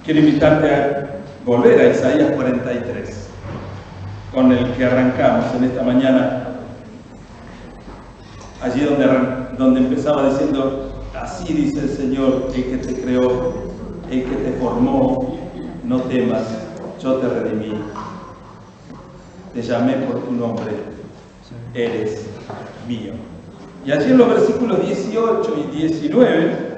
quiero invitarte a volver a Isaías 43, con el que arrancamos en esta mañana. Allí donde empezaba diciendo: así dice el Señor, el que te creó, el que te formó, no temas, yo te redimí. Te llamé por tu nombre, eres mío. Y allí en los versículos 18 y 19,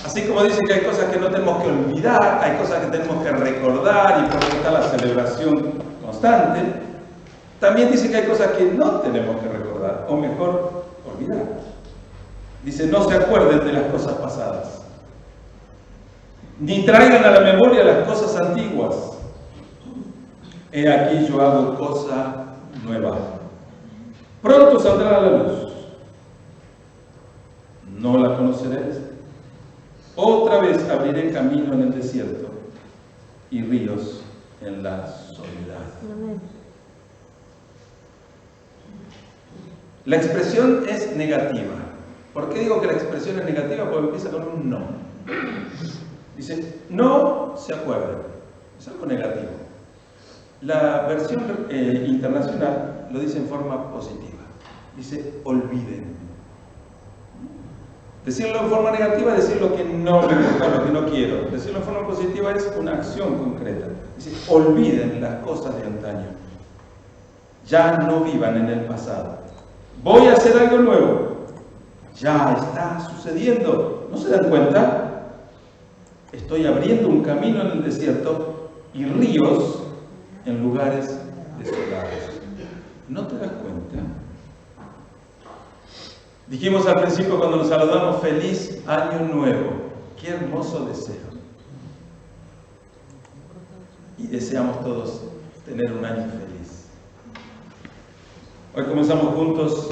así como dice que hay cosas que no tenemos que olvidar, hay cosas que tenemos que recordar y por eso está la celebración constante, también dice que hay cosas que no tenemos que recordar, o mejor, olvidar. Dice: no se acuerden de las cosas pasadas, ni traigan a la memoria las cosas antiguas. He aquí yo hago cosa nueva. Pronto saldrá a la luz. ¿No la conoceréis? Otra vez abriré camino en el desierto y ríos en la soledad. La expresión es negativa. ¿Por qué digo que la expresión es negativa? Porque empieza con un no. Dice: no se acuerden. Es algo negativo. La versión internacional lo dice en forma positiva. Dice: olviden. Decirlo en forma negativa es decir lo que no me gusta, lo que no quiero. Decirlo en forma positiva es una acción concreta. Dice: olviden las cosas de antaño. Ya no vivan en el pasado. Voy a hacer algo nuevo. Ya está sucediendo. ¿No se dan cuenta? Estoy abriendo un camino en el desierto y ríos en lugares desolados. ¿No te das cuenta? Dijimos al principio cuando nos saludamos: feliz año nuevo. Qué hermoso deseo. Y deseamos todos tener un año feliz. Hoy comenzamos juntos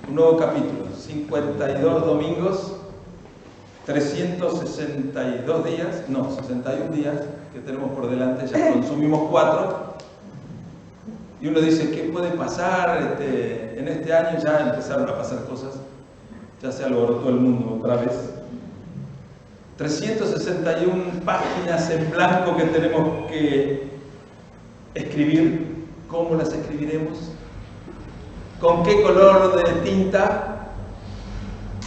un nuevo capítulo. 52 domingos, 362 días, no, 61 días que tenemos por delante. Ya consumimos 4. Y uno dice: ¿qué puede pasar? En este año ya empezaron a pasar cosas. Ya se alborotó el mundo otra vez. 361 páginas en blanco que tenemos que escribir. ¿Cómo las escribiremos? ¿Con qué color de tinta?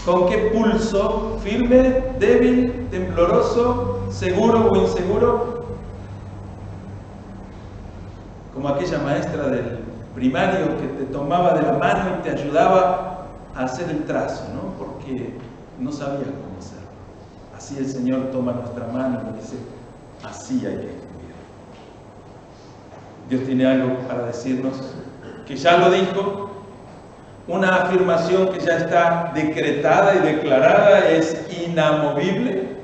¿Con qué pulso? ¿Firme, débil, tembloroso, seguro o inseguro? Como aquella maestra del primario que te tomaba de la mano y te ayudaba a hacer el trazo, ¿no? Porque no sabías cómo hacerlo. Así el Señor toma nuestra mano y dice: así hay que escribir. Dios tiene algo para decirnos, que ya lo dijo. Una afirmación que ya está decretada y declarada, es inamovible,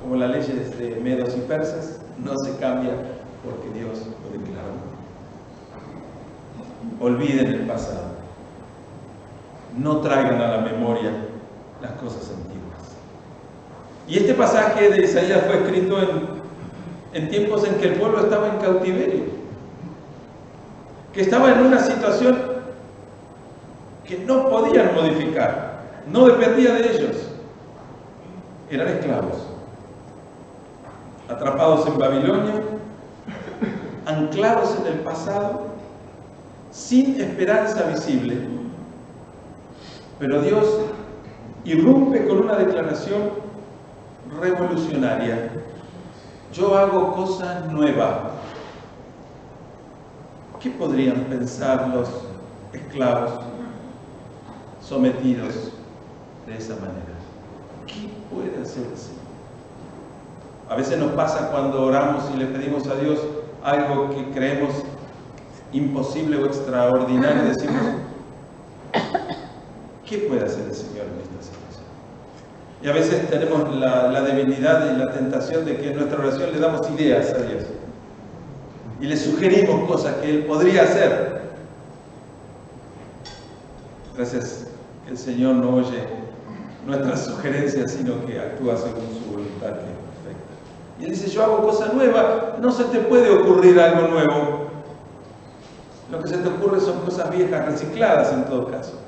como las leyes de medos y persas, no se cambia porque Dios lo declaró. Olviden el pasado. No traigan a la memoria las cosas antiguas. Y este pasaje de Isaías fue escrito en tiempos en que el pueblo estaba en cautiverio, que estaba en una situación que no podían modificar, no dependía de ellos. Eran esclavos, atrapados en Babilonia, anclados en el pasado, sin esperanza visible. Pero Dios irrumpe con una declaración revolucionaria: yo hago cosa nueva. ¿Qué podrían pensar los esclavos sometidos de esa manera? ¿Qué puede hacer el Señor? A veces nos pasa cuando oramos y le pedimos a Dios algo que creemos imposible o extraordinario, y decimos: ¿qué puede hacer el Señor en esta situación? Y a veces tenemos la debilidad y la tentación de que en nuestra oración le damos ideas a Dios y le sugerimos cosas que Él podría hacer. Gracias que el Señor no oye nuestras sugerencias, sino que actúa según su voluntad, que es perfecta. Y Él dice: yo hago cosa nueva. No se te puede ocurrir algo nuevo. Lo que se te ocurre son cosas viejas, recicladas en todo caso.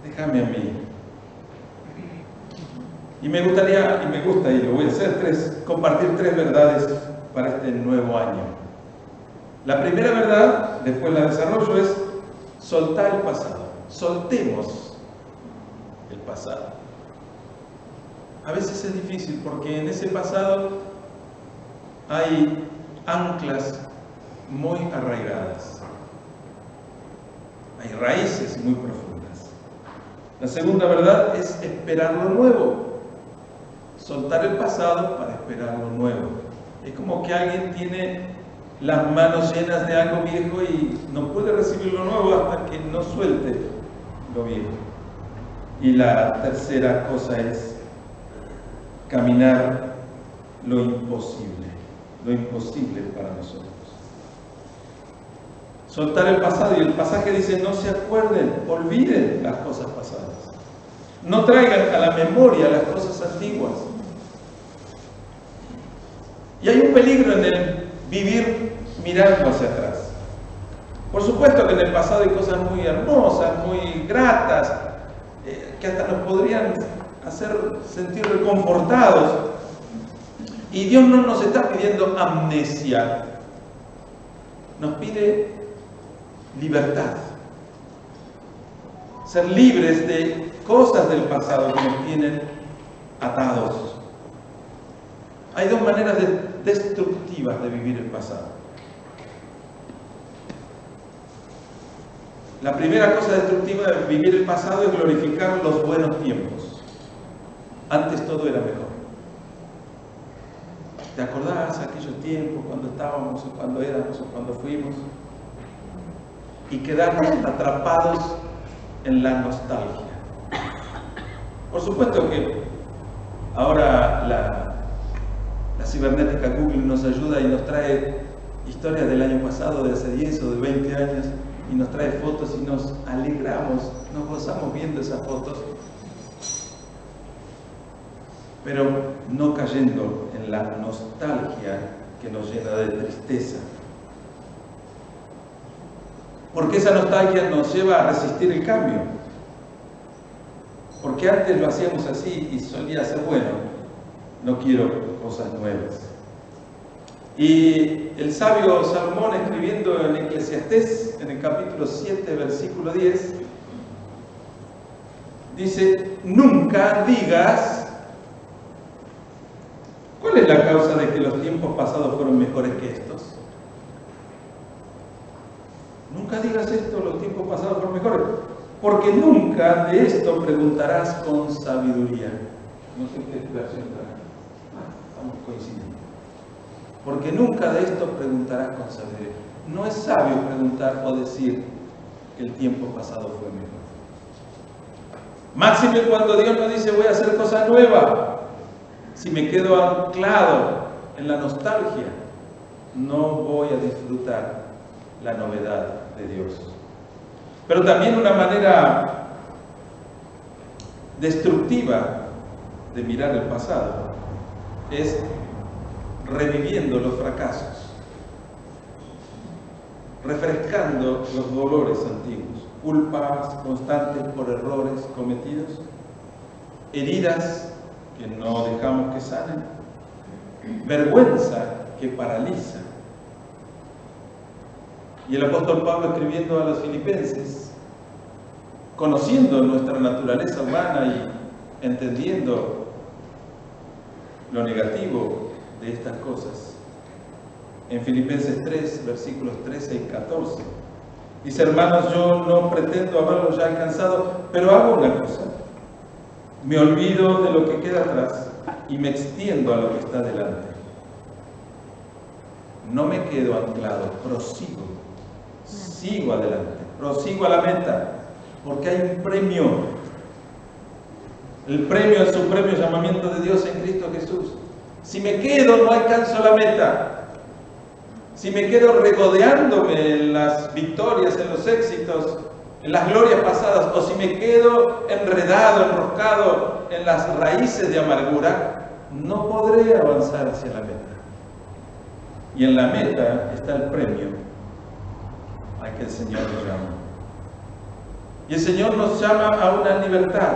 déjame a mí. Y me gusta, y lo voy a hacer, compartir 3 verdades para este nuevo año. La primera verdad, después la desarrollo, es soltar el pasado. Soltemos el pasado. A veces es difícil porque en ese pasado hay anclas muy arraigadas. Hay raíces muy profundas. La segunda verdad es esperar lo nuevo. Soltar el pasado para esperar lo nuevo. Es como que alguien tiene las manos llenas de algo viejo y no puede recibir lo nuevo hasta que no suelte lo viejo. Y la tercera cosa es caminar lo imposible para nosotros. Soltar el pasado, y el pasaje dice: no se acuerden, olviden las cosas pasadas. No traigan a la memoria las cosas antiguas. Y hay un peligro en el vivir mirando hacia atrás. Por supuesto que en el pasado hay cosas muy hermosas, muy gratas, que hasta nos podrían hacer sentir reconfortados. Y Dios no nos está pidiendo amnesia, nos pide libertad. Ser libres de cosas del pasado que nos tienen atados. Hay 2 maneras destructivas de vivir el pasado. La primera cosa destructiva de vivir el pasado es glorificar los buenos tiempos. Antes todo era mejor. ¿Te acordás aquellos tiempos cuando estábamos, o cuando éramos, o cuando fuimos? Y quedarnos atrapados en la nostalgia. Por supuesto que ahora la cibernética Google nos ayuda y nos trae historias del año pasado, de hace 10 o de 20 años, y nos trae fotos y nos alegramos, nos gozamos viendo esas fotos, pero no cayendo en la nostalgia que nos llena de tristeza. Porque esa nostalgia nos lleva a resistir el cambio. Porque antes lo hacíamos así y solía ser bueno. No quiero cosas nuevas. Y el sabio Salomón, escribiendo en Eclesiastés, en el capítulo 7, versículo 10, dice: nunca digas, ¿cuál es la causa de que los tiempos pasados fueron mejores que estos? Nunca digas esto, los tiempos pasados fueron mejores, porque nunca de esto preguntarás con sabiduría. No sé qué explicación trae. Estamos coincidiendo. Porque nunca de esto preguntarás con sabiduría. No es sabio preguntar o decir que el tiempo pasado fue mejor. Máxime cuando Dios nos dice: voy a hacer cosas nuevas. Si me quedo anclado en la nostalgia, no voy a disfrutar la novedad de Dios. Pero también una manera destructiva de mirar el pasado es reviviendo los fracasos, refrescando los dolores antiguos, culpas constantes por errores cometidos, heridas que no dejamos que sanen, vergüenza que paraliza. Y el apóstol Pablo, escribiendo a los filipenses, conociendo nuestra naturaleza humana y entendiendo lo negativo de estas cosas, en Filipenses 3, versículos 13 y 14, dice: hermanos, yo no pretendo haberlo ya alcanzado, pero hago una cosa: me olvido de lo que queda atrás y me extiendo a lo que está delante. No me quedo anclado, prosigo, sigo adelante, prosigo a la meta, porque hay un premio. El premio es su supremo llamamiento de Dios en Cristo Jesús. Si me quedo, no alcanzo la meta. Si me quedo regodeándome en las victorias, en los éxitos, en las glorias pasadas, o si me quedo enredado, enroscado en las raíces de amargura, no podré avanzar hacia la meta. Y en la meta está el premio al que el Señor nos llama. Y el Señor nos llama a una libertad,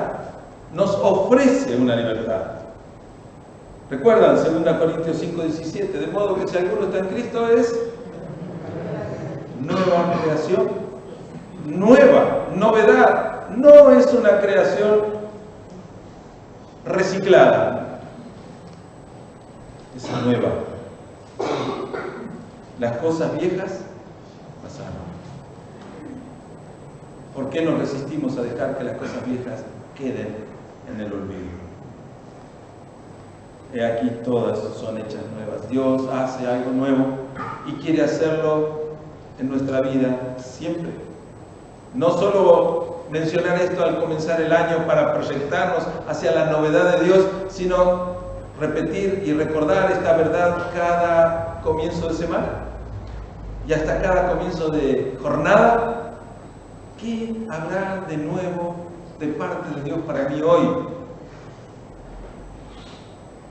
nos ofrece una libertad. ¿Recuerdan 2 Corintios 5:17? De modo que si alguno está en Cristo es nueva creación, nueva, novedad. No es una creación reciclada, es nueva. Las cosas viejas pasaron. ¿Por qué nos resistimos a dejar que las cosas viejas queden en el olvido? He aquí, todas son hechas nuevas. Dios hace algo nuevo y quiere hacerlo en nuestra vida siempre. No solo mencionar esto al comenzar el año para proyectarnos hacia la novedad de Dios, sino repetir y recordar esta verdad cada comienzo de semana y hasta cada comienzo de jornada. ¿Qué habrá de nuevo de parte de Dios para mí hoy?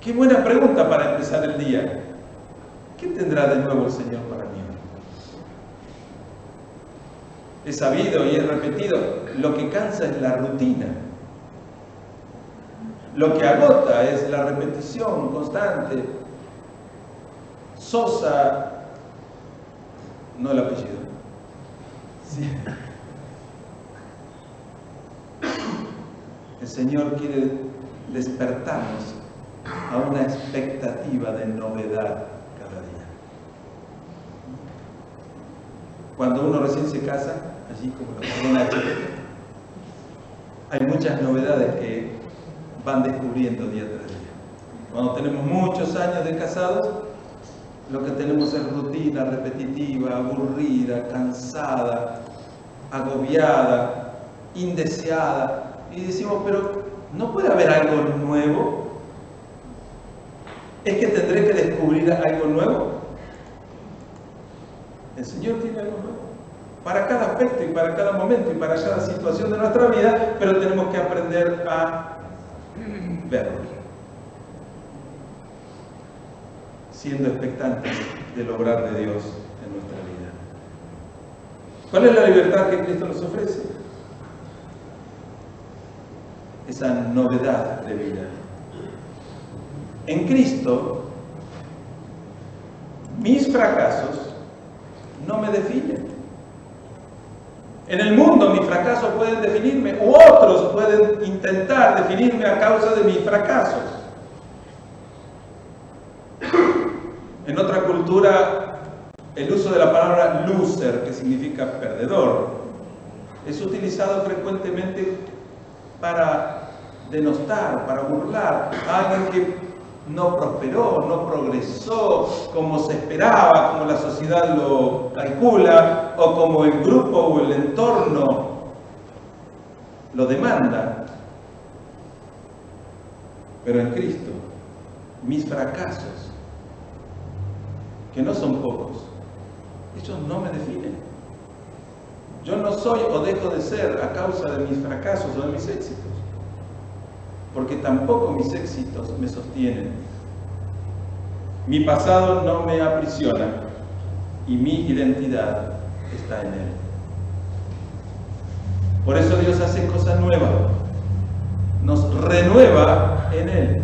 Qué buena pregunta para empezar el día. ¿Qué tendrá de nuevo el Señor para mí hoy? He sabido y he repetido, lo que cansa es la rutina. Lo que agota es la repetición constante. Sosa, no el apellido. Sí. El Señor quiere despertarnos a una expectativa de novedad cada día. Cuando uno recién se casa, allí como lo que Nacho, hay muchas novedades que van descubriendo día tras día. Cuando tenemos muchos años de casados, lo que tenemos es rutina repetitiva, aburrida, cansada, agobiada, indeseada. Y decimos, pero ¿no puede haber algo nuevo? ¿Es que tendré que descubrir algo nuevo? El Señor tiene algo nuevo para cada aspecto y para cada momento y para cada situación de nuestra vida, pero tenemos que aprender a verlo, siendo expectantes del obrar de Dios en nuestra vida. ¿Cuál es la libertad que Cristo nos ofrece? Esa novedad de vida. En Cristo, mis fracasos no me definen. En el mundo mis fracasos pueden definirme, u otros pueden intentar definirme a causa de mis fracasos. En otra cultura, el uso de la palabra loser, que significa perdedor, es utilizado frecuentemente para denostar, para burlar a alguien que no prosperó, no progresó como se esperaba, como la sociedad lo calcula, o como el grupo o el entorno lo demanda. Pero en Cristo, mis fracasos, que no son pocos, ellos no me definen. Yo no soy o dejo de ser a causa de mis fracasos o de mis éxitos, porque tampoco mis éxitos me sostienen. Mi pasado no me aprisiona y mi identidad está en Él. Por eso Dios hace cosas nuevas, nos renueva en Él.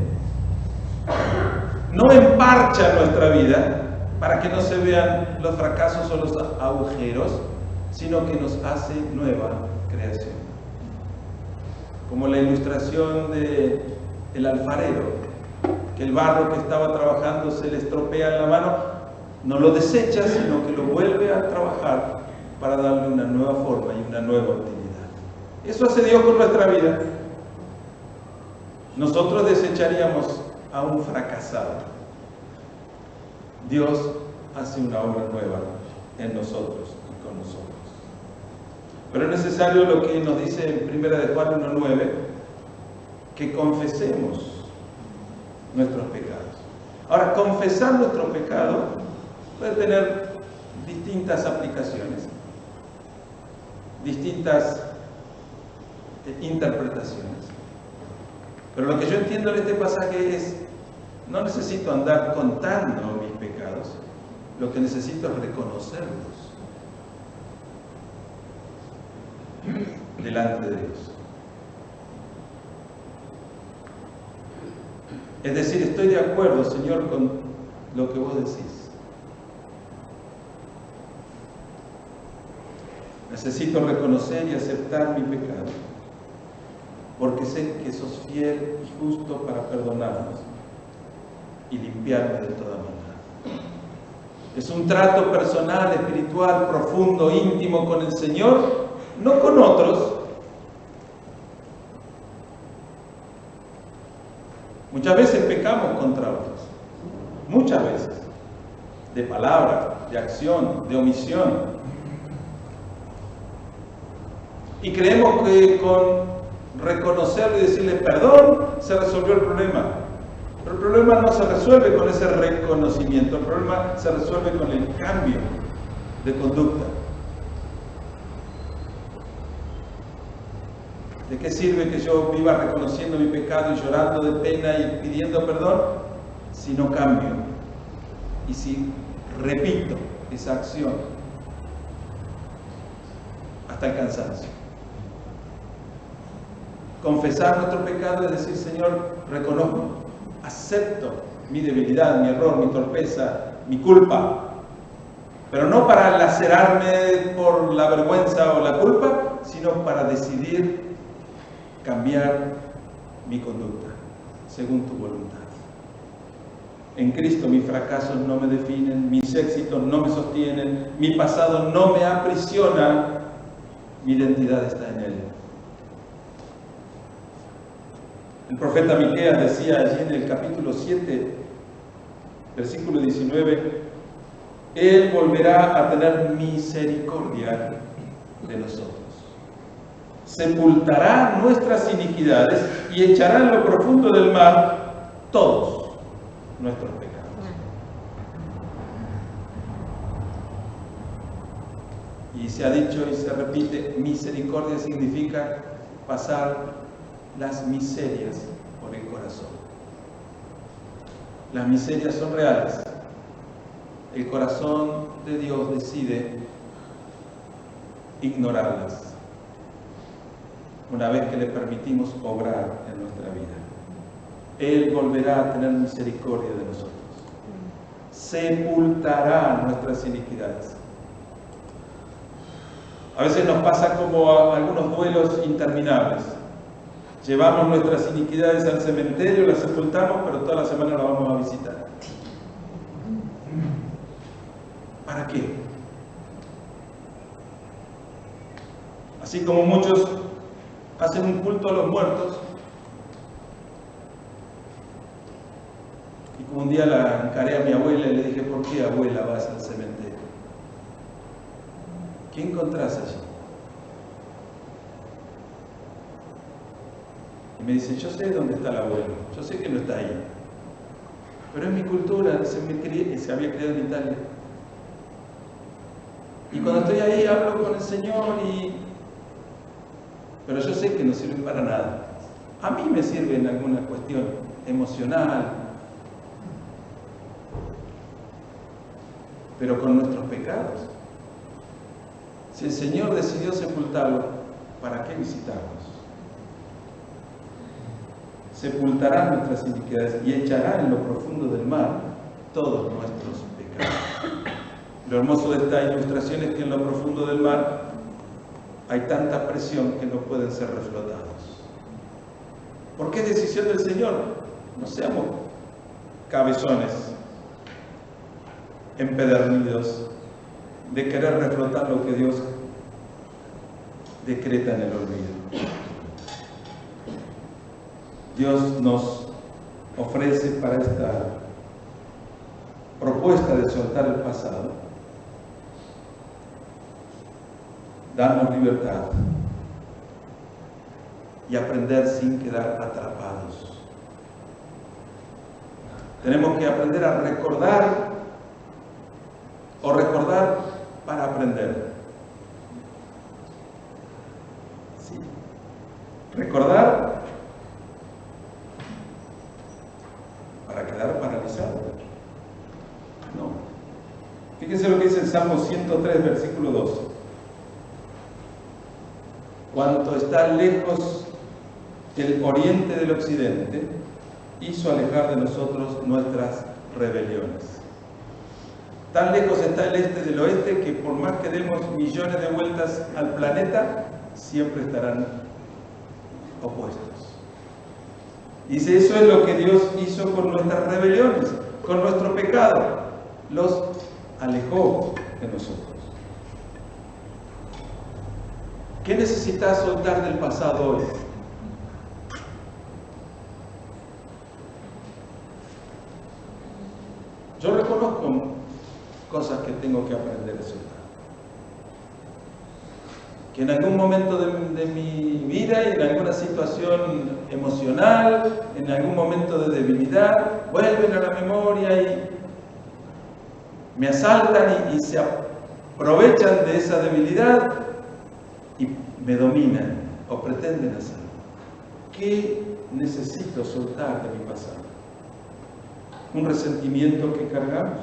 No emparcha nuestra vida para que no se vean los fracasos o los agujeros, sino que nos hace nueva creación. Como la ilustración del alfarero, que el barro que estaba trabajando se le estropea en la mano, no lo desecha, sino que lo vuelve a trabajar para darle una nueva forma y una nueva utilidad. Eso hace Dios con nuestra vida. Nosotros desecharíamos a un fracasado. Dios hace una obra nueva en nosotros y con nosotros. Pero es necesario lo que nos dice en 1 de Juan 1:9, que confesemos nuestros pecados. Ahora, confesar nuestro pecado puede tener distintas aplicaciones, distintas interpretaciones. Pero lo que yo entiendo en este pasaje es, no necesito andar contando mis pecados, lo que necesito es reconocerlos. delante de Dios. Es decir, estoy de acuerdo, Señor, con lo que vos decís. Necesito reconocer y aceptar mi pecado, porque sé que sos fiel y justo para perdonarnos y limpiarme de toda maldad. Es un trato personal, espiritual, profundo, íntimo con el Señor, no con otros. Muchas veces pecamos contra otros, muchas veces, de palabra, de acción, de omisión. Y creemos que con reconocerle y decirle perdón se resolvió el problema. Pero el problema no se resuelve con ese reconocimiento, el problema se resuelve con el cambio de conducta. ¿De qué sirve que yo viva reconociendo mi pecado y llorando de pena y pidiendo perdón si no cambio? Y si repito esa acción hasta el cansancio. Confesar nuestro pecado es decir, Señor, reconozco, acepto mi debilidad, mi error, mi torpeza, mi culpa. Pero no para lacerarme por la vergüenza o la culpa, sino para decidir cambiar mi conducta según tu voluntad. En Cristo mis fracasos no me definen, mis éxitos no me sostienen, mi pasado no me aprisiona, mi identidad está en Él. El profeta Miqueas decía allí en el capítulo 7, versículo 19, Él volverá a tener misericordia de nosotros. Sepultará nuestras iniquidades y echará en lo profundo del mar todos nuestros pecados. Y se ha dicho y se repite, misericordia significa pasar las miserias por el corazón. Las miserias son reales. El corazón de Dios decide ignorarlas una vez que le permitimos obrar en nuestra vida. Él volverá a tener misericordia de nosotros. Sepultará nuestras iniquidades. A veces nos pasa como a algunos duelos interminables. Llevamos nuestras iniquidades al cementerio, las sepultamos, pero toda la semana las vamos a visitar. ¿Para qué? Así como muchos hacen un culto a los muertos, y como un día la encaré a mi abuela y le dije, ¿por qué, abuela, vas al cementerio? ¿Qué encontrás allí? Y me dice, yo sé dónde está el abuelo, yo sé que no está ahí, pero es mi cultura, se había criado en Italia. Y cuando estoy ahí hablo con el Señor, pero yo sé que no sirve para nada. A mí me sirve en alguna cuestión emocional, pero con nuestros pecados. Si el Señor decidió sepultarlo, ¿para qué visitarnos? Sepultará nuestras iniquidades y echará en lo profundo del mar todos nuestros pecados. Lo hermoso de esta ilustración es que en lo profundo del mar hay tanta presión que no pueden ser reflotados. ¿Por qué decisión del Señor? No seamos cabezones, empedernidos, de querer reflotar lo que Dios decreta en el olvido. Dios nos ofrece para esta propuesta de soltar el pasado, darnos libertad y aprender sin quedar atrapados. Tenemos que aprender a recordar o recordar para aprender. ¿Sí? Recordar para quedar paralizado. No. Fíjense lo que dice el Salmo 103, versículo 12. cuanto está lejos el oriente del occidente, hizo alejar de nosotros nuestras rebeliones. Tan lejos está el este del oeste que por más que demos millones de vueltas al planeta, siempre estarán opuestos. Dice, eso es lo que Dios hizo con nuestras rebeliones, con nuestro pecado. Los alejó de nosotros. ¿Qué necesitas soltar del pasado hoy? Yo reconozco cosas que tengo que aprender a soltar. Que en algún momento de mi vida y en alguna situación emocional, en algún momento de debilidad, vuelven a la memoria y me asaltan y se aprovechan de esa debilidad y me dominan o pretenden hacerlo. ¿Qué necesito soltar de mi pasado? ¿Un resentimiento que cargamos?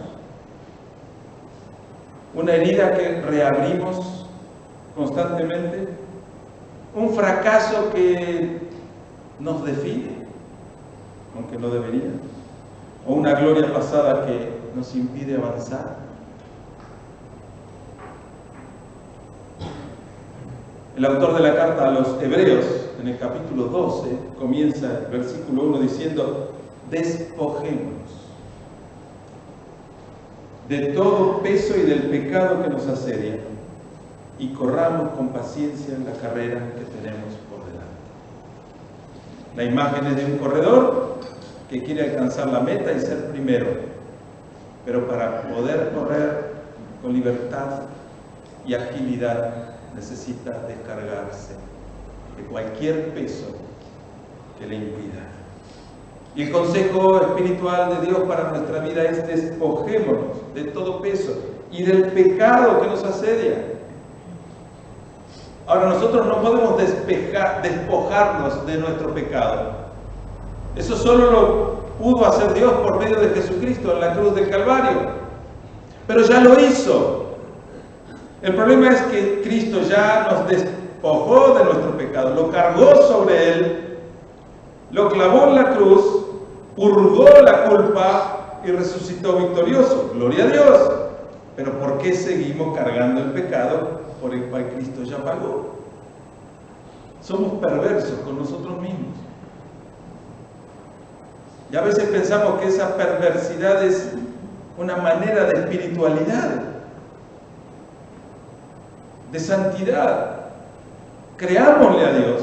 ¿Una herida que reabrimos constantemente? ¿Un fracaso que nos define, aunque no debería? ¿O una gloria pasada que nos impide avanzar? El autor de la carta a los Hebreos, en el capítulo 12, comienza el versículo 1 diciendo: despojémonos de todo peso y del pecado que nos asedia, y corramos con paciencia en la carrera que tenemos por delante. La imagen es de un corredor que quiere alcanzar la meta y ser primero, pero para poder correr con libertad y agilidad necesita descargarse de cualquier peso que le impida. Y el consejo espiritual de Dios para nuestra vida es: despojémonos de todo peso y del pecado que nos asedia. Ahora, nosotros no podemos despojarnos de nuestro pecado. Eso solo lo pudo hacer Dios por medio de Jesucristo en la cruz del Calvario. Pero ya lo hizo. El problema es que Cristo ya nos despojó de nuestro pecado, lo cargó sobre Él, lo clavó en la cruz, purgó la culpa y resucitó victorioso. Gloria a Dios. Pero ¿por qué seguimos cargando el pecado por el cual Cristo ya pagó? Somos perversos con nosotros mismos. Y a veces pensamos que esa perversidad es una manera de espiritualidad, de santidad. Creámosle a Dios.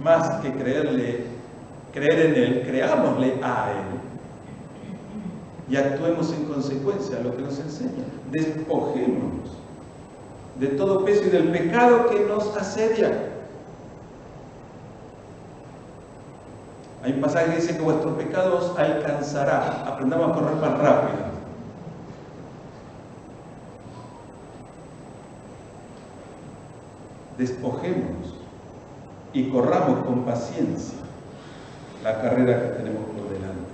Más que creer en Él, creámosle a Él. Y actuemos en consecuencia a lo que nos enseña. Despojémonos de todo peso y del pecado que nos asedia. Hay un pasaje que dice que vuestro pecado os alcanzará. Aprendamos a correr más rápido. Despojémonos y corramos con paciencia la carrera que tenemos por delante.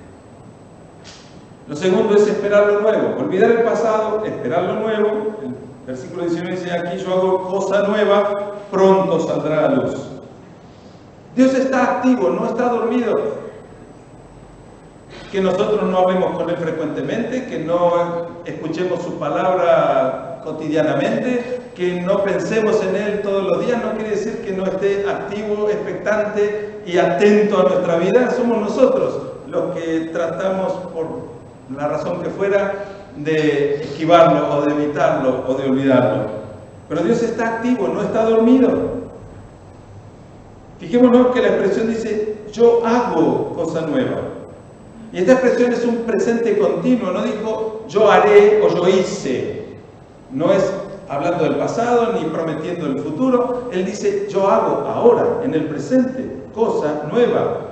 Lo segundo es esperar lo nuevo. Olvidar el pasado, esperar lo nuevo. El versículo 19 dice: aquí yo hago cosa nueva, pronto saldrá a luz. Dios está activo, no está dormido. Que nosotros no hablemos con Él frecuentemente, que no escuchemos su palabra cotidianamente, que no pensemos en Él todos los días, no quiere decir que no esté activo, expectante y atento a nuestra vida. Somos nosotros los que tratamos, por la razón que fuera, de esquivarlo o de evitarlo o de olvidarlo. Pero Dios está activo, no está dormido. Fijémonos que la expresión dice: yo hago cosa nueva. Y esta expresión es un presente continuo, no dijo yo haré o yo hice. No es hablando del pasado ni prometiendo el futuro. Él dice: yo hago ahora, en el presente, cosa nueva.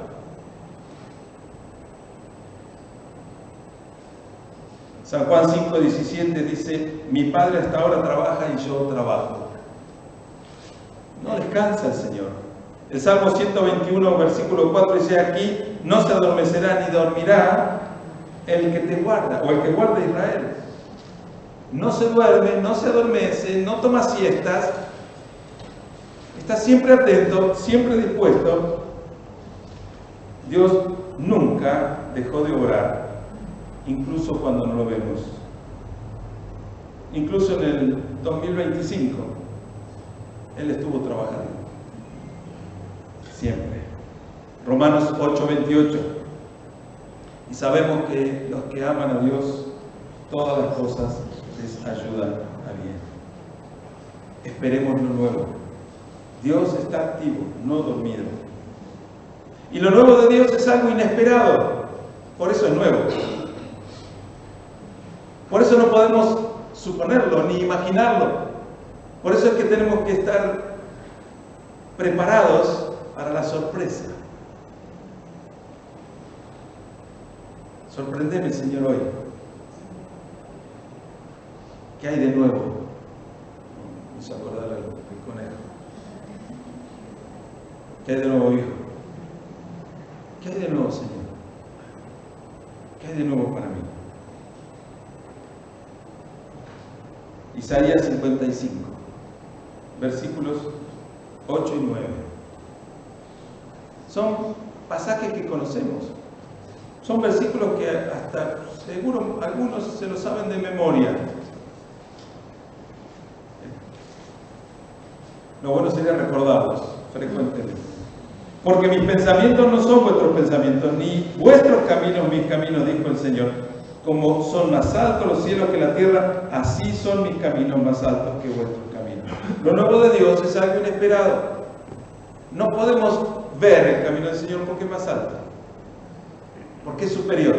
San Juan 5:17 dice: mi Padre hasta ahora trabaja y yo trabajo. No descansa el Señor. El Salmo 121, versículo 4 dice: aquí no se adormecerá ni dormirá el que te guarda, o el que guarda a Israel. No se duerme, no se adormece, no toma siestas, está siempre atento, siempre dispuesto. Dios nunca dejó de obrar, incluso cuando no lo vemos. Incluso en el 2025, Él estuvo trabajando. Siempre. Romanos 8:28. Y sabemos que los que aman a Dios, todas las cosas les ayudan a bien. Esperemos lo nuevo. Dios está activo, no dormido. Y lo nuevo de Dios es algo inesperado. Por eso es nuevo. Por eso no podemos suponerlo ni imaginarlo. Por eso es que tenemos que estar preparados para la sorpresa. Sorpréndeme, Señor, hoy. ¿Qué hay de nuevo? Me hizo acordar al conejo. ¿Qué hay de nuevo, hijo? ¿Qué hay de nuevo, Señor? ¿Qué hay de nuevo para mí? Isaías 55, versículos 8 y 9. Son pasajes que conocemos. Son versículos que hasta seguro algunos se los saben de memoria. Lo bueno sería recordarlos frecuentemente. Porque mis pensamientos no son vuestros pensamientos, ni vuestros caminos mis caminos, dijo el Señor. Como son más altos los cielos que la tierra, así son mis caminos más altos que vuestros caminos. Lo nuevo de Dios es algo inesperado. No podemos ver el camino del Señor porque es más alto, porque es superior,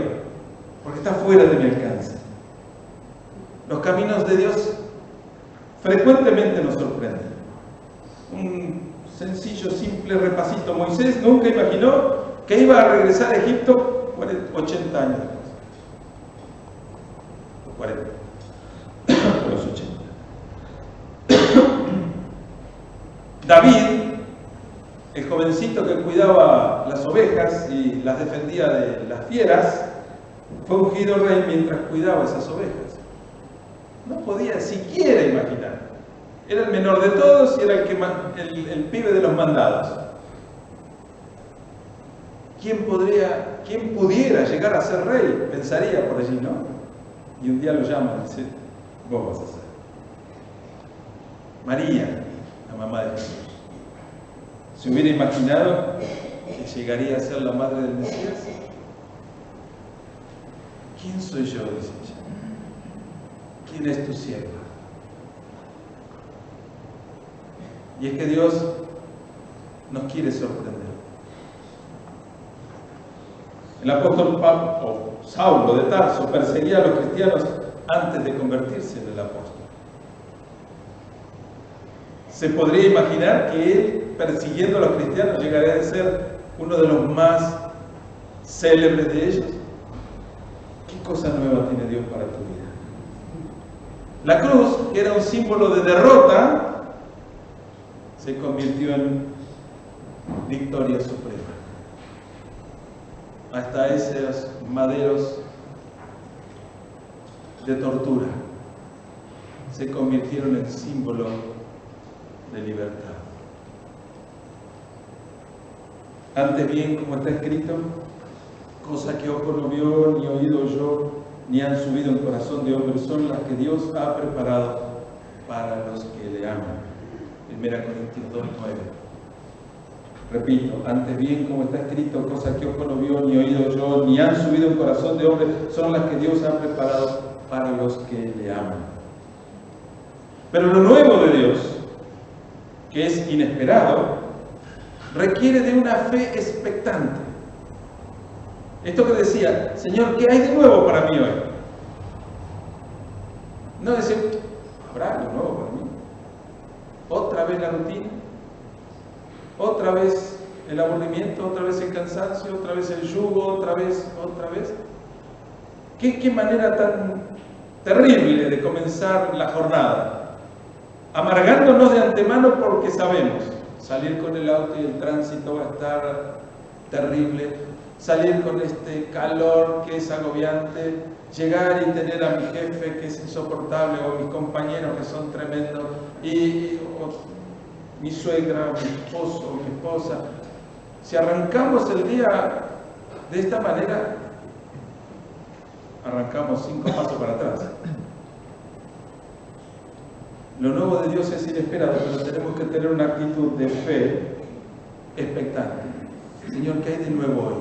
porque está fuera de mi alcance. Los caminos de Dios frecuentemente nos sorprenden. Un sencillo, simple repasito. Moisés nunca imaginó que iba a regresar a Egipto 80 años después. 40, por los 80. David, el jovencito que cuidaba las ovejas y las defendía de las fieras, fue ungido rey mientras cuidaba esas ovejas. No podía siquiera imaginar. Era el menor de todos y era el pibe de los mandados. ¿Quién pudiera llegar a ser rey? Pensaría por allí, ¿no? Y un día lo llaman y dice, vos vas a ser. María, la mamá de Jesús. ¿Se hubiera imaginado que llegaría a ser la madre del Mesías? ¿Quién soy yo?, dice ella. ¿Quién es tu sierva? Y es que Dios nos quiere sorprender. El apóstol Saulo de Tarso perseguía a los cristianos antes de convertirse en el apóstol. ¿Se podría imaginar que él, persiguiendo a los cristianos, llegaría a ser uno de los más célebres de ellos? ¿Qué cosa nueva tiene Dios para tu vida? La cruz, que era un símbolo de derrota, se convirtió en victoria suprema. Hasta esos maderos de tortura se convirtieron en símbolo de libertad. Antes bien, como está escrito, cosa que ojo no vio, ni oído oyó, ni han subido en corazón de hombre, son las que Dios ha preparado para los que le aman. 1 Corintios 2:9. Repito, antes bien, como está escrito, cosa que ojo no vio, ni oído oyó, ni han subido en corazón de hombre, son las que Dios ha preparado para los que le aman. Pero lo nuevo de Dios, que es inesperado, requiere de una fe expectante. Esto que decía, Señor, ¿qué hay de nuevo para mí hoy? No decir, ¿habrá algo nuevo para mí? ¿Otra vez la rutina? ¿Otra vez el aburrimiento? ¿Otra vez el cansancio? ¿Otra vez el yugo? ¿Otra vez? ¿Qué manera tan terrible de comenzar la jornada? Amargándonos de antemano porque sabemos, salir con el auto y el tránsito va a estar terrible, salir con este calor que es agobiante, llegar y tener a mi jefe que es insoportable o a mis compañeros que son tremendos mi suegra, mi esposo, mi esposa. Si arrancamos el día de esta manera, arrancamos 5 pasos para atrás. Lo nuevo de Dios es inesperado, pero tenemos que tener una actitud de fe expectante. Señor, ¿qué hay de nuevo hoy?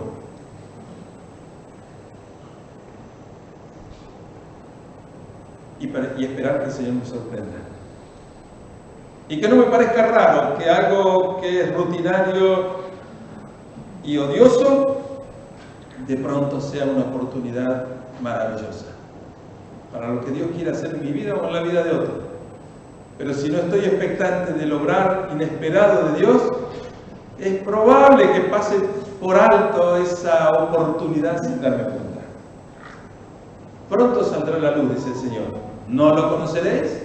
Y esperar que el Señor nos sorprenda. Y que no me parezca raro que algo que es rutinario y odioso, de pronto sea una oportunidad maravillosa para lo que Dios quiere hacer en mi vida o en la vida de otro. Pero si no estoy expectante del obrar inesperado de Dios, es probable que pase por alto esa oportunidad sin darme cuenta. Pronto saldrá la luz, dice el Señor. ¿No lo conoceréis?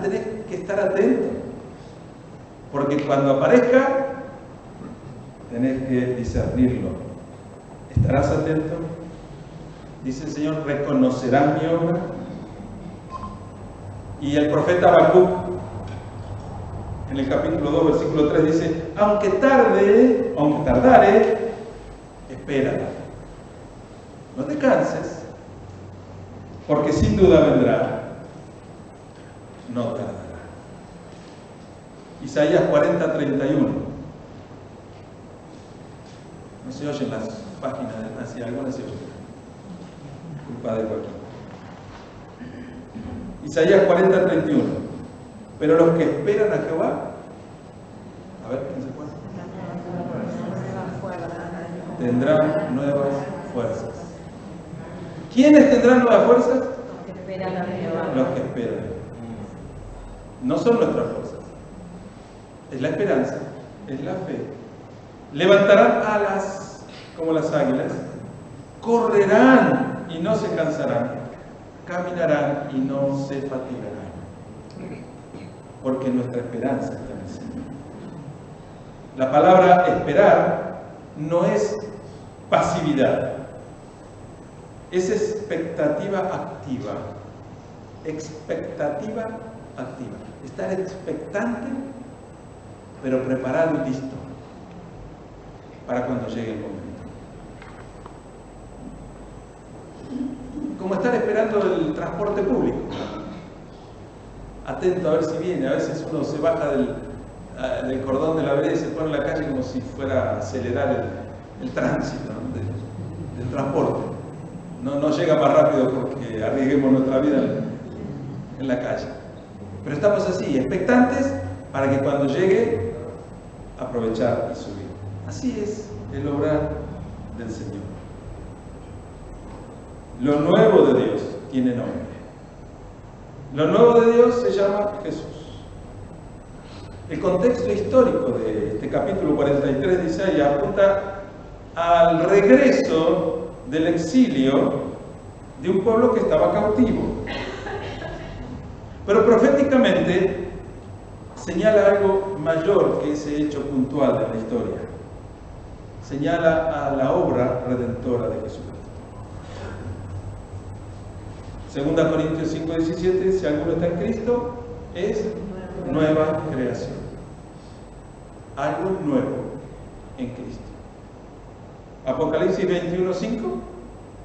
Tenés que estar atento, porque cuando aparezca tenés que discernirlo. ¿Estarás atento? Dice el Señor, ¿reconocerás mi obra? Y el profeta Habacuc, en el capítulo 2, versículo 3, dice, aunque tardare, espérala. No te canses, porque sin duda vendrá. No tardará. Isaías 40, 31. No se oyen las páginas, así algunas se oyen. Culpa de Joaquín. Isaías 40, 31. Pero los que esperan a Jehová, a ver, ¿quién se acuerda? Tendrán nuevas fuerzas. ¿Quiénes tendrán nuevas fuerzas? Los que esperan a Jehová. Los que esperan. No son nuestras fuerzas. Es la esperanza, es la fe. Levantarán alas como las águilas, correrán y no se cansarán, caminarán y no se fatigarán. Porque nuestra esperanza está en el Señor. La palabra esperar no es pasividad, es expectativa activa. Expectativa activa. Estar expectante, pero preparado y listo para cuando llegue el momento. Como estar esperando el transporte público. Atento a ver si viene. A veces uno se baja del cordón de la vereda y se pone en la calle como si fuera a acelerar el tránsito, ¿no? del transporte. No llega más rápido porque arriesguemos nuestra vida en la calle. Pero estamos así, expectantes para que cuando llegue, aprovechar y subir. Así es el obrar del Señor. Lo nuevo de Dios tiene nombre. Lo nuevo de Dios se llama Jesús. El contexto histórico de este capítulo 43 de Isaías apunta al regreso del exilio de un pueblo que estaba cautivo. Pero proféticamente señala algo mayor que ese hecho puntual de la historia. Señala a la obra redentora de Jesucristo. 2 Corintios 5:17, si alguno está en Cristo, es nueva creación. Algo nuevo en Cristo. Apocalipsis 21:5,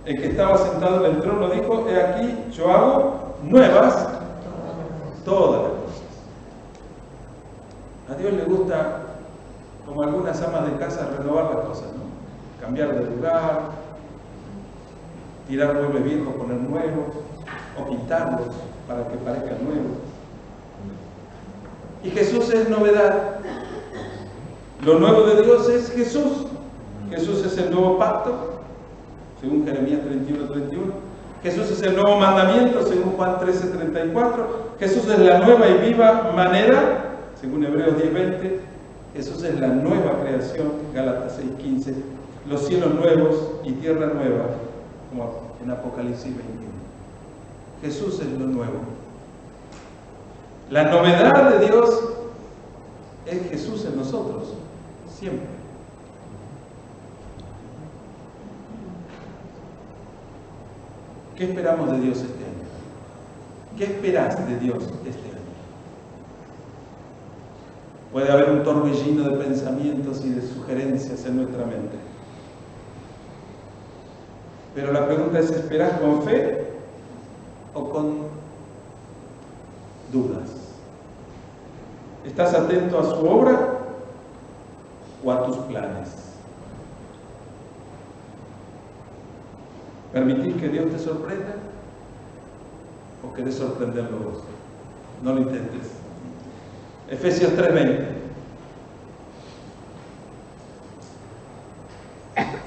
el que estaba sentado en el trono dijo, he aquí, yo hago nuevas todas las cosas. A Dios le gusta, como algunas amas de casa, renovar las cosas, ¿no? Cambiar de lugar, tirar muebles viejos, poner nuevos, o pintarlos para que parezcan nuevos. Y Jesús es novedad. Lo nuevo de Dios es Jesús. Jesús es el nuevo pacto, según Jeremías 31:31. Jesús es el nuevo mandamiento, según Juan 13:34. Jesús es la nueva y viva manera, según Hebreos 10:20. Jesús es la nueva creación, Gálatas 6:15. Los cielos nuevos y tierra nueva, como en Apocalipsis 21. Jesús es lo nuevo. La novedad de Dios es Jesús en nosotros, siempre. ¿Qué esperamos de Dios este año? ¿Qué esperás de Dios este año? Puede haber un torbellino de pensamientos y de sugerencias en nuestra mente. Pero la pregunta es, ¿esperás con fe o con dudas? ¿Estás atento a su obra o a tus planes? ¿Permitir que Dios te sorprenda o querés sorprenderlo vos? No lo intentes. Efesios 3:20.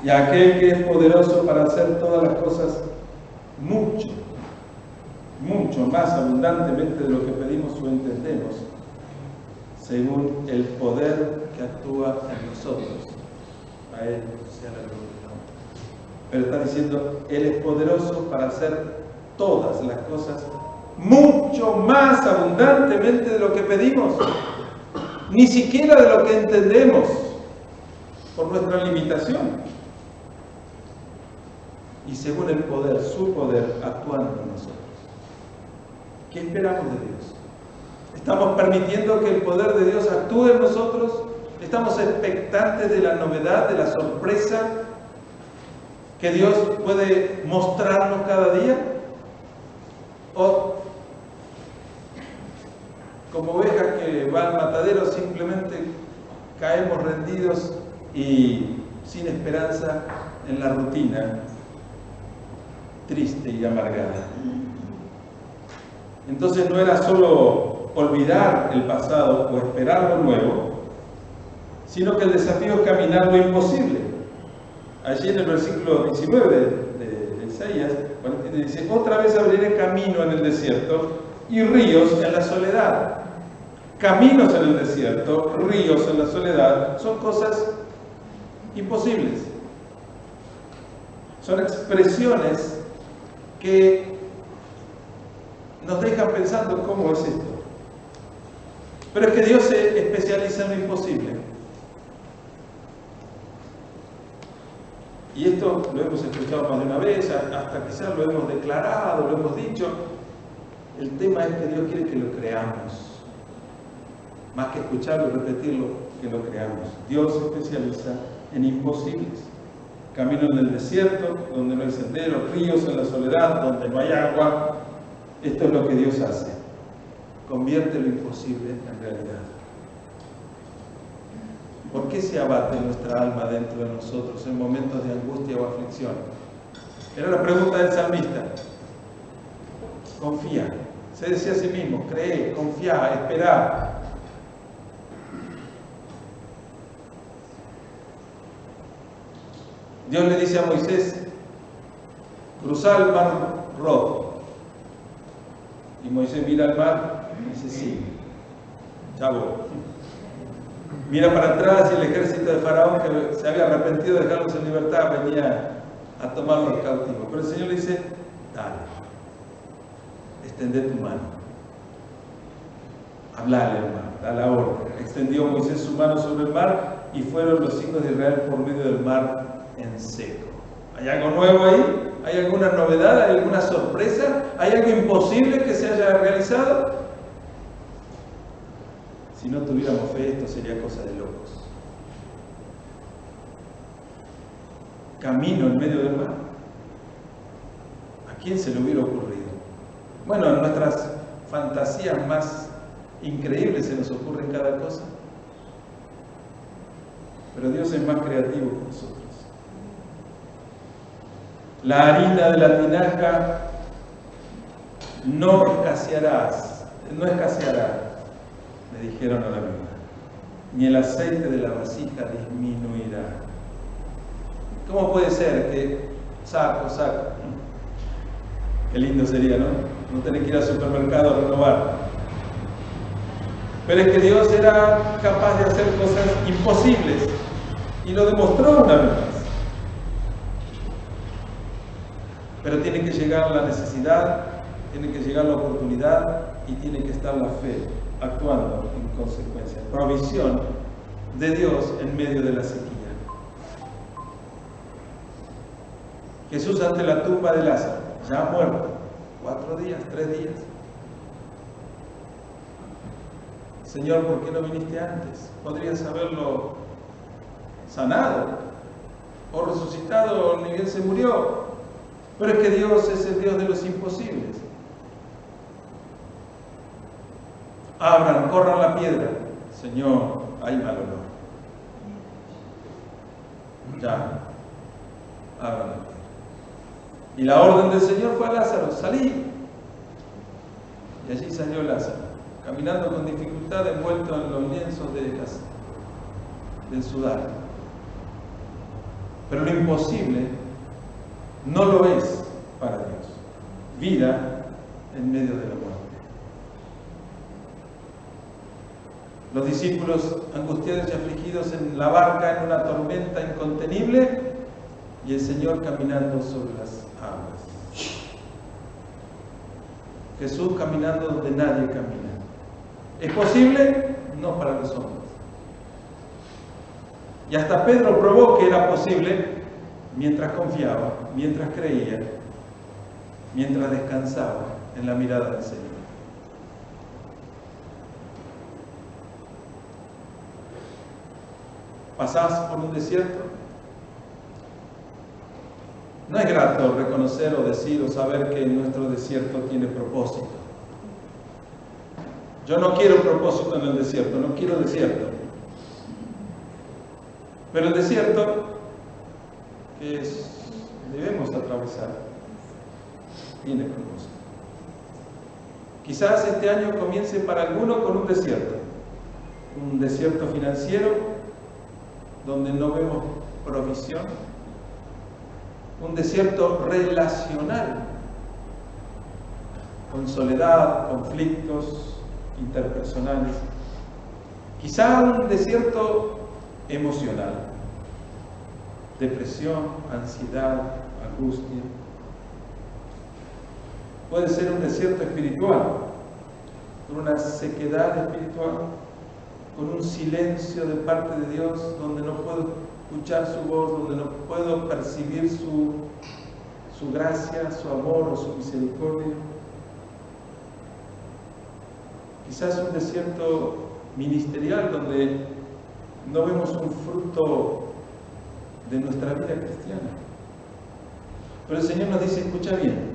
Y aquel que es poderoso para hacer todas las cosas mucho, mucho más abundantemente de lo que pedimos o entendemos, según el poder que actúa en nosotros. A Él sea la gloria. Pero está diciendo, Él es poderoso para hacer todas las cosas mucho más abundantemente de lo que pedimos, ni siquiera de lo que entendemos por nuestra limitación. Y según el poder, su poder, actuando en nosotros. ¿Qué esperamos de Dios? ¿Estamos permitiendo que el poder de Dios actúe en nosotros? ¿Estamos expectantes de la novedad, de la sorpresa que Dios puede mostrarnos cada día? ¿O como oveja que va al matadero simplemente caemos rendidos y sin esperanza en la rutina, triste y amargada? Entonces no era solo olvidar el pasado o esperar lo nuevo, sino que el desafío es caminar lo imposible. Allí en el versículo 19 de Isaías, dice, otra vez abriré camino en el desierto y ríos en la soledad. Caminos en el desierto, ríos en la soledad, son cosas imposibles. Son expresiones que nos dejan pensando cómo es esto. Pero es que Dios se especializa en lo imposible. Y esto lo hemos escuchado más de una vez, hasta quizás lo hemos declarado, lo hemos dicho. El tema es que Dios quiere que lo creamos. Más que escucharlo y repetirlo, que lo creamos. Dios se especializa en imposibles. Camino en el desierto, donde no hay sendero, ríos en la soledad, donde no hay agua. Esto es lo que Dios hace. Convierte lo imposible en realidad. ¿Por qué se abate nuestra alma dentro de nosotros en momentos de angustia o aflicción? Era la pregunta del salmista. Confía. Se decía a sí mismo, cree, confía, espera. Dios le dice a Moisés, cruzá el mar rojo. Y Moisés mira al mar y dice, sí, ya voy. Mira para atrás y el ejército de Faraón, que se había arrepentido de dejarlos en libertad, venía a tomarlos cautivos. Pero el Señor le dice, dale, extendé tu mano. Hablale al mar, da la orden. Extendió Moisés su mano sobre el mar y fueron los hijos de Israel por medio del mar en seco. ¿Hay algo nuevo ahí? ¿Hay alguna novedad? ¿Hay alguna sorpresa? ¿Hay algo imposible que se haya realizado? Si no tuviéramos fe, esto sería cosa de locos. Camino en medio del mar. ¿A quién se le hubiera ocurrido? Bueno, en nuestras fantasías más increíbles se nos ocurre cada cosa. Pero Dios es más creativo que nosotros. La harina de la tinaja no escaseará, le dijeron a la viuda, ni el aceite de la vasija disminuirá. ¿Cómo puede ser que saco? Qué lindo sería, ¿no? No tener que ir al supermercado a renovar. Pero es que Dios era capaz de hacer cosas imposibles y lo demostró una vez más. Pero tiene que llegar la necesidad, tiene que llegar la oportunidad y tiene que estar la fe actuando en consecuencia. Provisión de Dios en medio de la sequía. Jesús ante la tumba de Lázaro, ya muerto, 4 días, 3 días. Señor, ¿por qué no viniste antes? Podrías haberlo sanado o resucitado, ni bien se murió. Pero es que Dios es el Dios de los imposibles. Abran, corran la piedra. Señor, hay mal olor. Ya, abran la piedra. Y la orden del Señor fue a Lázaro, salí. Y allí salió Lázaro, caminando con dificultad, envuelto en los lienzos del sudar. Pero lo imposible no lo es para Dios. Vida en medio de la muerte. Los discípulos angustiados y afligidos en la barca en una tormenta incontenible y el Señor caminando sobre las aguas. Jesús caminando donde nadie camina. ¿Es posible? No para los hombres. Y hasta Pedro probó que era posible mientras confiaba, mientras creía, mientras descansaba en la mirada del Señor. ¿Pasás por un desierto? No es grato reconocer o decir o saber que nuestro desierto tiene propósito. Yo no quiero propósito en el desierto, no quiero desierto. Pero el desierto que debemos atravesar tiene propósito. Quizás este año comience para alguno con un desierto financiero donde no vemos provisión, un desierto relacional, con soledad, conflictos interpersonales, quizá un desierto emocional, depresión, ansiedad, angustia. Puede ser un desierto espiritual, con una sequedad espiritual, con un silencio de parte de Dios, donde no puedo escuchar su voz, donde no puedo percibir su gracia, su amor o su misericordia. Quizás un desierto ministerial donde no vemos un fruto de nuestra vida cristiana. Pero el Señor nos dice, escucha bien,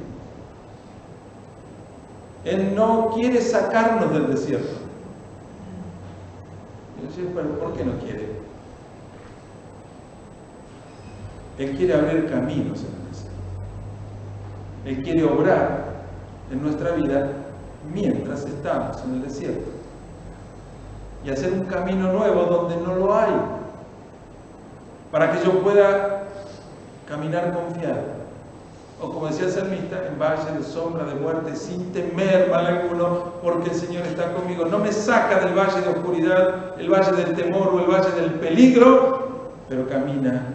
Él no quiere sacarnos del desierto. Y yo decía, pero ¿por qué no quiere? Él quiere abrir caminos en el desierto. Él quiere obrar en nuestra vida mientras estamos en el desierto. Y hacer un camino nuevo donde no lo hay. Para que yo pueda caminar confiado. O como decía el salmista, en valle de sombra de muerte, sin temer mal alguno, porque el Señor está conmigo. No me saca del valle de oscuridad, el valle del temor o el valle del peligro, pero camina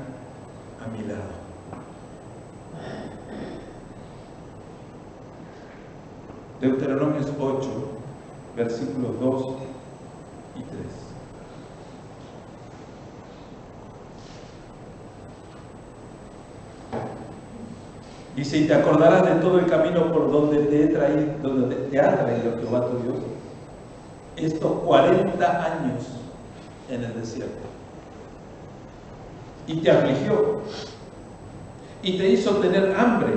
a mi lado. Deuteronomios 8, versículos 2 y 3. Dice, y te acordarás de todo el camino por donde te ha traído Jehová tu Dios, estos 40 años en el desierto. Y te afligió, y te hizo tener hambre,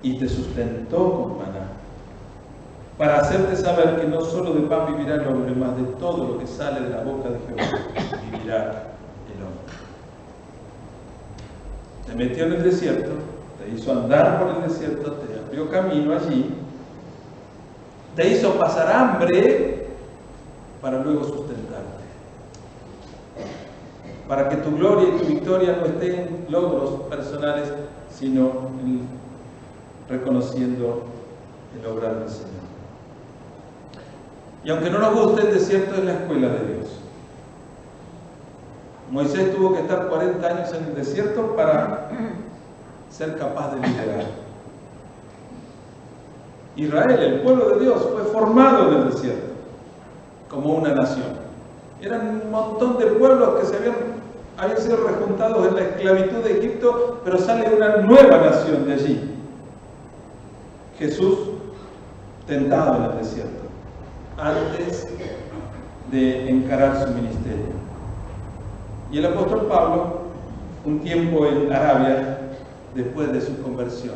y te sustentó con maná, para hacerte saber que no solo de pan vivirá el hombre, mas de todo lo que sale de la boca de Jehová vivirá el hombre. Te metió en el desierto, te hizo andar por el desierto, te abrió camino allí, te hizo pasar hambre para luego sustentarte. Para que tu gloria y tu victoria no estén en logros personales, sino reconociendo el obrar del Señor. Y aunque no nos guste, el desierto es la escuela de Dios. Moisés tuvo que estar 40 años en el desierto para ser capaz de liderar. Israel, el pueblo de Dios, fue formado en el desierto como una nación. Eran un montón de pueblos que habían sido rejuntados en la esclavitud de Egipto, pero sale una nueva nación de allí. Jesús, tentado en el desierto. antes de encarar su ministerio. Y el apóstol Pablo, un tiempo en Arabia, después de su conversión,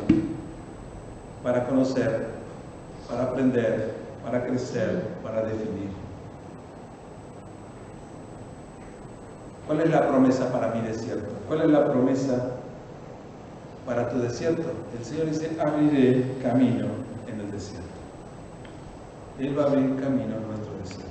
para conocer, para aprender, para crecer, para definir. ¿Cuál es la promesa para mi desierto? ¿Cuál es la promesa para tu desierto? El Señor dice, abriré camino en el desierto. Él va a abrir camino en nuestro desierto.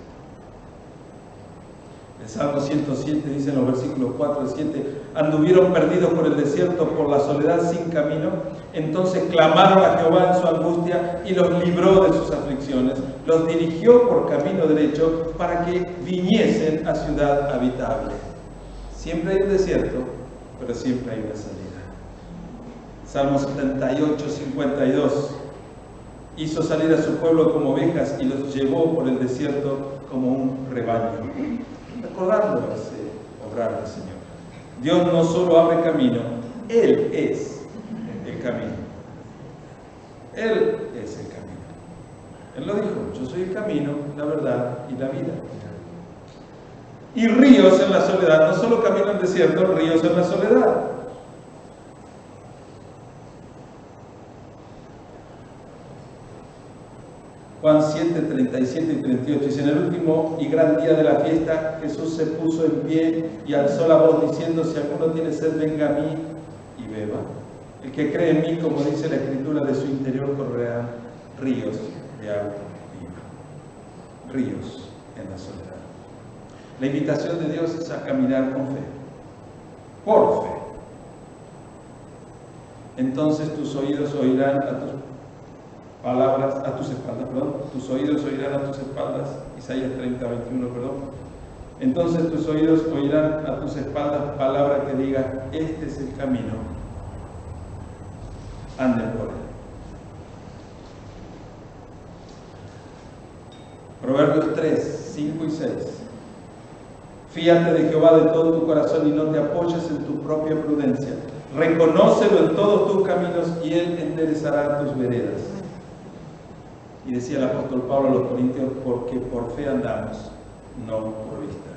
El Salmo 107 dice en los versículos 4 y 7, anduvieron perdidos por el desierto, por la soledad sin camino. Entonces clamaron a Jehová en su angustia y los libró de sus aflicciones. Los dirigió por camino derecho para que viniesen a ciudad habitable. Siempre hay un desierto, pero siempre hay una salida. Salmo 78, 52. Hizo salir a su pueblo como ovejas y los llevó por el desierto como un rebaño. Recordando ese obrar del Señor. Dios no solo abre camino, Él es el camino. Él es el camino. Él lo dijo, yo soy el camino, la verdad y la vida. Y ríos en la soledad, no solo camino en el desierto, ríos en la soledad. Juan 7, 37 y 38 dice, en el último y gran día de la fiesta, Jesús se puso en pie y alzó la voz diciendo, si alguno tiene sed, venga a mí y beba. El que cree en mí, como dice la Escritura, de su interior correrán ríos de agua viva. Ríos en la soledad. La invitación de Dios es a caminar con fe. Por fe. Entonces tus oídos oirán a tus palabras, a tus espaldas, perdón. Tus oídos oirán a tus espaldas. Isaías 30, 21, perdón. Entonces tus oídos oirán a tus espaldas palabra que diga, este es el camino, anden por él. Proverbios 3, 5 y 6. Fíate de Jehová de todo tu corazón y no te apoyes en tu propia prudencia. Reconócelo en todos tus caminos y Él enderezará tus veredas. Y decía el apóstol Pablo a los Corintios, porque por fe andamos, no por vista.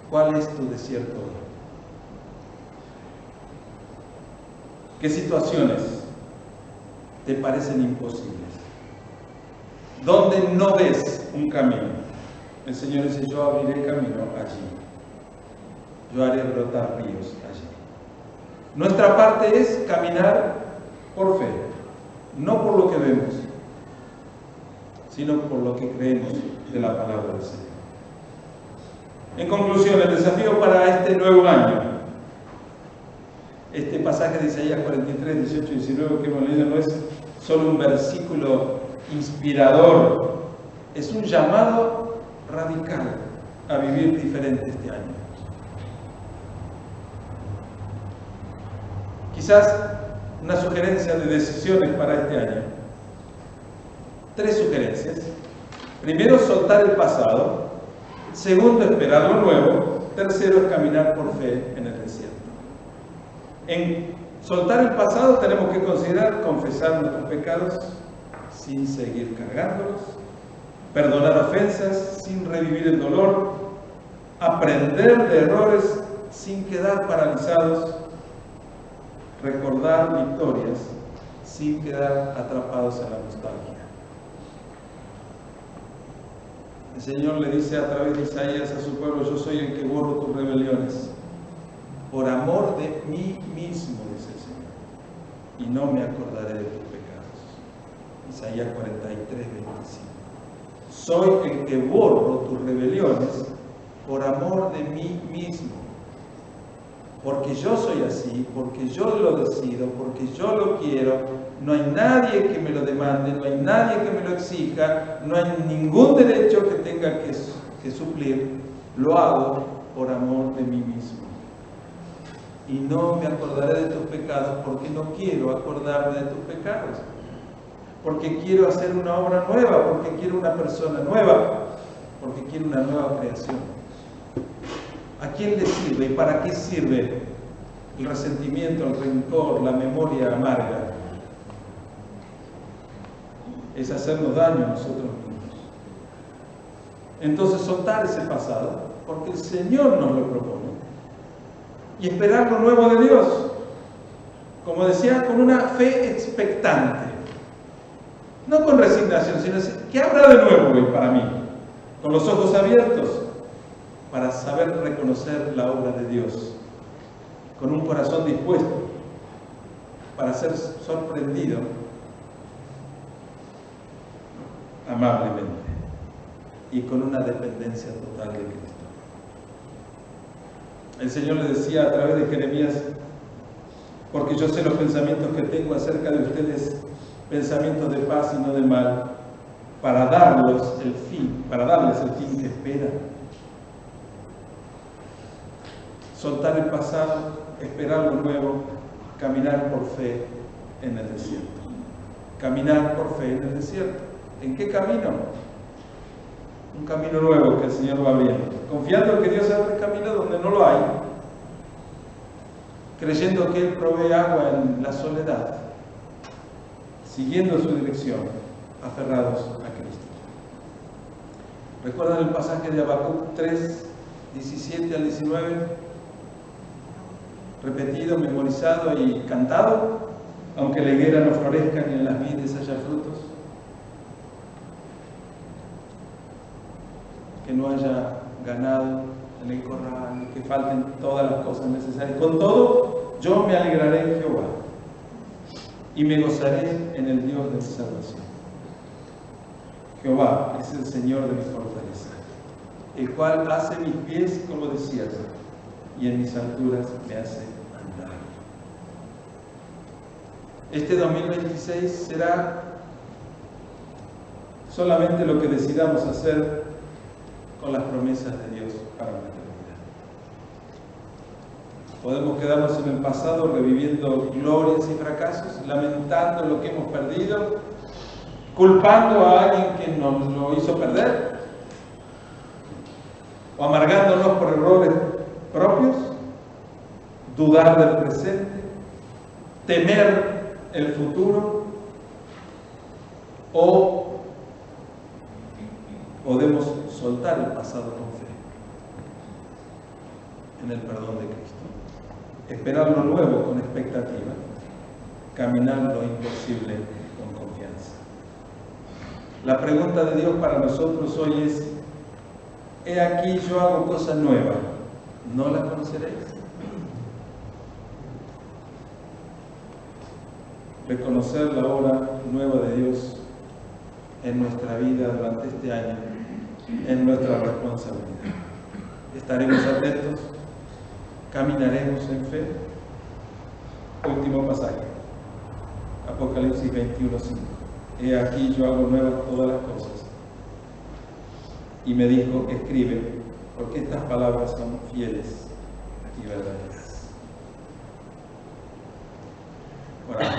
¿Cuál es tu desierto hoy? ¿Qué situaciones te parecen imposibles? ¿Dónde no ves un camino? El Señor dice, yo abriré camino allí. Yo haré brotar ríos allí. Nuestra parte es caminar por fe, no por lo que vemos, sino por lo que creemos de la palabra del Señor. En conclusión, el desafío para este nuevo año, este pasaje de Isaías 43, 18 y 19 que hemos leído no es solo un versículo inspirador, es un llamado radical a vivir diferente este año. Quizás una sugerencia de decisiones para este año. 3 sugerencias. Primero, soltar el pasado. Segundo, esperar lo nuevo. Tercero, es caminar por fe en el desierto. En soltar el pasado tenemos que considerar confesar nuestros pecados sin seguir cargándolos, perdonar ofensas sin revivir el dolor, aprender de errores sin quedar paralizados, recordar victorias sin quedar atrapados en la nostalgia. El Señor le dice a través de Isaías a su pueblo, yo soy el que borro tus rebeliones, por amor de mí mismo, dice el Señor, y no me acordaré de tus pecados. Isaías 43, 25. Soy el que borro tus rebeliones por amor de mí mismo. Porque yo soy así, porque yo lo decido, porque yo lo quiero. No hay nadie que me lo demande, no hay nadie que me lo exija, no hay ningún derecho que tenga que suplir. Lo hago por amor de mí mismo. Y no me acordaré de tus pecados porque no quiero acordarme de tus pecados. Porque quiero hacer una obra nueva, porque quiero una persona nueva, porque quiero una nueva creación. ¿A quién le sirve y para qué sirve el resentimiento, el rencor, la memoria amarga? Es hacernos daño a nosotros mismos. entonces soltar ese pasado, porque el Señor nos lo propone, y esperar lo nuevo de Dios, como decía, con una fe expectante, no con resignación, sino ¿qué habrá de nuevo hoy para mí? Con los ojos abiertos para saber reconocer la obra de Dios, con un corazón dispuesto para ser sorprendido amablemente y con una dependencia total de Cristo. El Señor le decía a través de Jeremías: porque yo sé los pensamientos que tengo acerca de ustedes, pensamientos de paz y no de mal, para darles el fin que esperan. Soltar el pasado, esperar lo nuevo, caminar por fe en el desierto. Caminar por fe en el desierto. ¿En qué camino? Un camino nuevo que el Señor va abriendo. Confiando en que Dios abre camino donde no lo hay. Creyendo que Él provee agua en la soledad. Siguiendo su dirección, aferrados a Cristo. ¿Recuerdan el pasaje de Habacuc 3, 17 al 19? Repetido, memorizado y cantado, aunque la higuera no florezca ni en las vides haya frutos, que no haya ganado en el corral, que falten todas las cosas necesarias. Con todo, yo me alegraré en Jehová y me gozaré en el Dios de mi salvación. Jehová es el Señor de mi fortaleza, el cual hace mis pies como de sierra y en mis alturas me hace andar. Este 2026 será solamente lo que decidamos hacer con las promesas de Dios para nuestra vida. Podemos quedarnos en el pasado reviviendo glorias y fracasos, lamentando lo que hemos perdido, culpando a alguien que nos lo hizo perder, o amargándonos por errores propios, dudar del presente, temer el futuro, o podemos soltar el pasado con fe en el perdón de Cristo, esperar lo nuevo con expectativa, caminar lo imposible con confianza. La pregunta de Dios para nosotros hoy es: he aquí yo hago cosa nueva, ¿no la conoceréis? Reconocer la obra nueva de Dios en nuestra vida durante este año es nuestra responsabilidad. Estaremos atentos, caminaremos en fe. Último pasaje, Apocalipsis 21:5. He aquí yo hago nuevas todas las cosas. Y me dijo: escribe, porque estas palabras son fieles y verdaderas. Oramos.